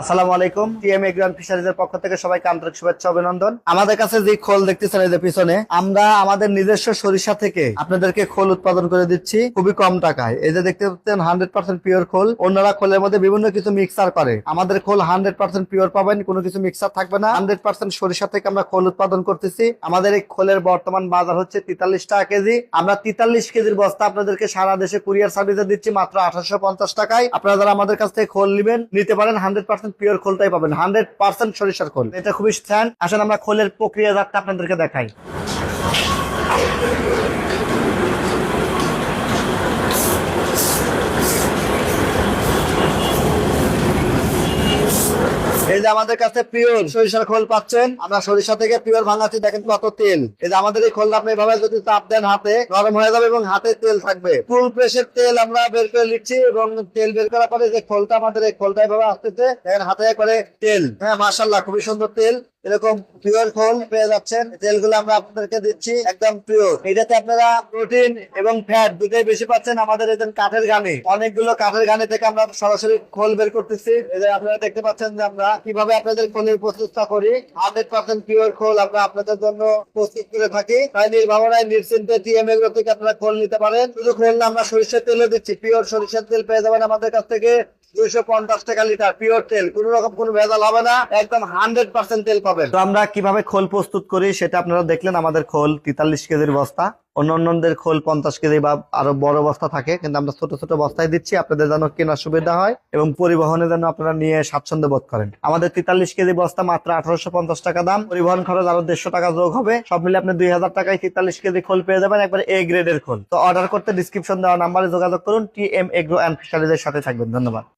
আসসালামু আলাইকুম। TM agro fisheries এর পক্ষ থেকে সবাইকে আন্তরিক শুভেচ্ছা অভিনন্দন। আমাদের কাছে যে খোল দেখতেছেন এই যে পিছনে, আমরা আমাদের নিজস্ব সরিষা থেকে আপনাদেরকে খোল উৎপাদন করে দিচ্ছি খুবই কম টাকায়। এই যে দেখতে পাচ্ছেন 100% পিওর খোল। অন্যরা খোলের মধ্যে বিভিন্ন কিছু মিক্সার করে, আমাদের খোল 100% পিওর পাবেন, কোনো কিছু মিক্সার থাকবে না। 100% সরিষা থেকে আমরা খোল উৎপাদন করতেছি। আমাদের এই খোলের বর্তমান বাজার হচ্ছে 43 টাকা কেজি। আমরা 43 কেজির বস্তা আপনাদেরকে সারা দেশে কুরিয়ার সার্ভিসে দিচ্ছি মাত্র 1850 টাকায়। আপনারা যারা আমাদের কাছ থেকে খোল নিতে পারেন 100% পিওর খোলটাই পাবেন, 100% সরিষার খোল। এটা খুবই স্ট্যান্ড। আসলে আমরা খোলের প্রক্রিয়াজাতটা আপনাদেরকে দেখাই। এই যে আমাদের কাছে পিওর সরিষার খোল পাচ্ছেন। আমরা সরিষা থেকে পিওর ভাঙাচ্ছি, দেখেন কত তেল। এই যে আমাদের এই খোলটা আপনি এভাবে যদি চাপ দেন হাতে গরম হয়ে যাবে এবং হাতে তেল থাকবে। ফুল প্রেসের তেল আমরা বের করে নিচ্ছি এবং তেল বের করার পরে যে খোলটা আমাদের এই খোলটা এভাবে আসতেছে, দেখেন হাতে করে তেল। হ্যাঁ মাশাআল্লাহ, খুবই সুন্দর তেল। এরকম পিওর খোল পেয়ে যাচ্ছেন। তেলগুলো আমরা আপনাদেরকে দিচ্ছি একদম পিওর। এটাতে আপনারা প্রোটিন এবং ফ্যাট দুটোই বেশি পাচ্ছেন। আমাদের এই কাঠের গানি, অনেকগুলো কাঠের গানি থেকে আমরা সরাসরি খোল বের করতেছি। এই যে আপনারা দেখতে পাচ্ছেন যে আমরা কিভাবে আপনাদের খোলের প্রস্তুতটা করি। 100% পিওর খোল আমরা আপনাদের জন্য প্রস্তুত করে থাকি। তাই নির্ভাবনায় নিশ্চিন্তে টিএম এগ্রো থেকে আপনারা খোল নিতে পারেন। শুধু খোল না, আমরা সরিষার তেলও দিচ্ছি। পিওর সরিষার তেল পেয়ে যাবেন আমাদের কাছ থেকে 250 টাকা লিটার। পিওর তেল, কোন রকম কোনো ভেজাল হবে না, একদম 100% তেল পাবেন। তো আমরা কিভাবে খোল প্রস্তুত করি সেটা আপনারা দেখলেন। আমাদের খোল 43 কেজির বস্তা, অন্যদের খোল 50 কেজি বা আরো বড় বস্তা থাকে, কিন্তু আমরা ছোট ছোট বস্তায় দিচ্ছি আপনাদের যেন কেনার সুবিধা হয় এবং পরিবহনে যেন আপনারা নিয়ে স্বাচ্ছন্দ্য বোধ করেন। আমাদের 43 কেজি বস্তা মাত্র 1850 টাকা দাম, পরিবহন খরচ আরো 150 টাকা যোগ হবে। সব মিলে আপনি 2000 টাকায় 43 কেজি খোল পেয়ে যাবেন, একবার এ গ্রেডের খোল। তো অর্ডার করতে ডিসক্রিপশন দেওয়া নাম্বারে যোগাযোগ করুন। টিএম এগ্রো এন্ড ফিশারিজের সাথে থাকবেন। ধন্যবাদ।